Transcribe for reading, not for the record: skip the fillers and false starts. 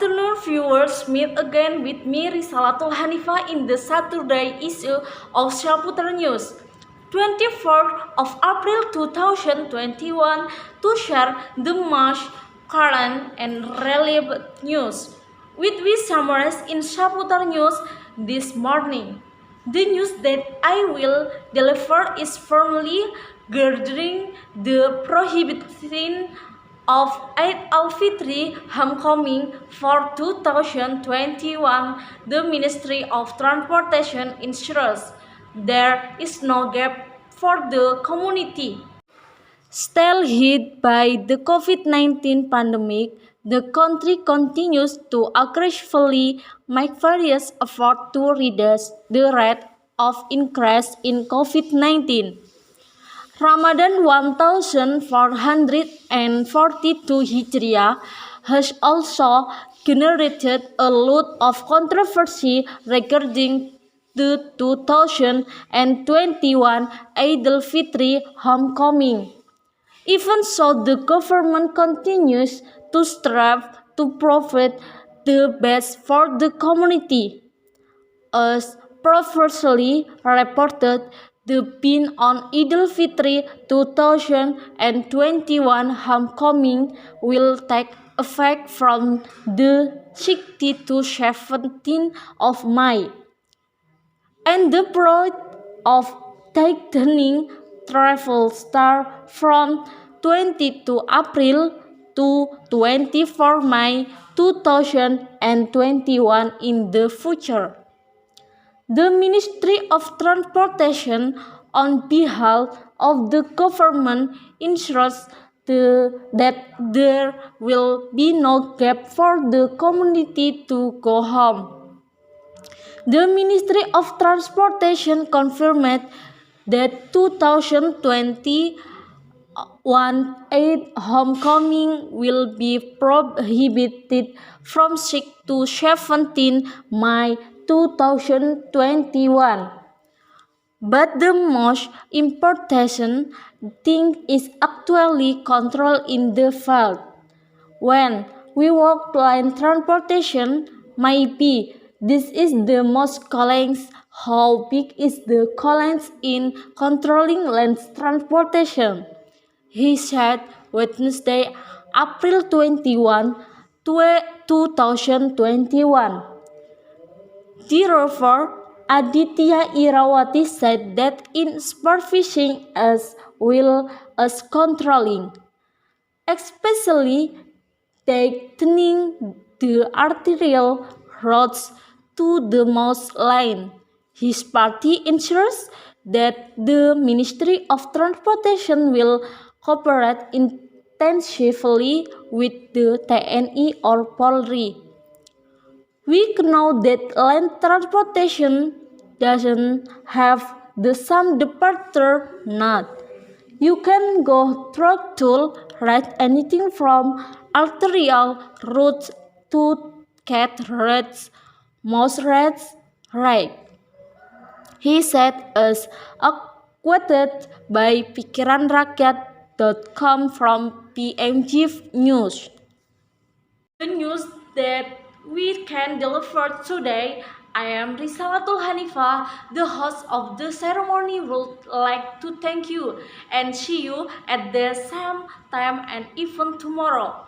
afternoon, viewers. Meet again with me, Risalatul Hanifa, in the Saturday issue of Syaputra News, 24th of April 2021, to share the most current and relevant news, which we summarize in Syaputra News this morning. The news that I will deliver is firmly regarding the prohibition of Eid al-Fitr homecoming for 2021. The Ministry of Transportation ensures there is no gap for the community. Still hit by the COVID-19 pandemic, the country continues to aggressively make various efforts to reduce the rate of increase in COVID-19. Ramadan 1442 Hijriah has also generated a lot of controversy regarding the 2021 Eid al-Fitr homecoming. Even so, the government continues to strive to provide the best for the community. As previously reported, the ban on Eid al-Fitr 2021 homecoming will take effect from the 16th to 17th of May, and the period of tightening travel starts from 22 April to 24 May 2021 in the future. The Ministry of Transportation, on behalf of the government, ensures that there will be no gap for the community to go home. The Ministry of Transportation confirmed that 2021 Eid homecoming will be prohibited from 6 to 17 May 2021. But the most important thing is actually control in the field. When we walk land transportation, maybe this is the most challenge. How big is the challenge in controlling land transportation? He said Wednesday, April 21, 2021. Therefore, Aditya Irawati said that in supervising as well as controlling, especially tightening the arterial roads to the most line, his party ensures that the Ministry of Transportation will cooperate intensively with the TNI or Polri. We know that land transportation doesn't have the same departure not. You can go through toll ride anything from arterial routes to cat routes, mouse routes, right? He said as quoted by pikiranrakyat.com from PMG News. The news that we can deliver today. I am Risalatul Hanifa, the host of the ceremony. Would like to thank you and see you at the same time and even tomorrow.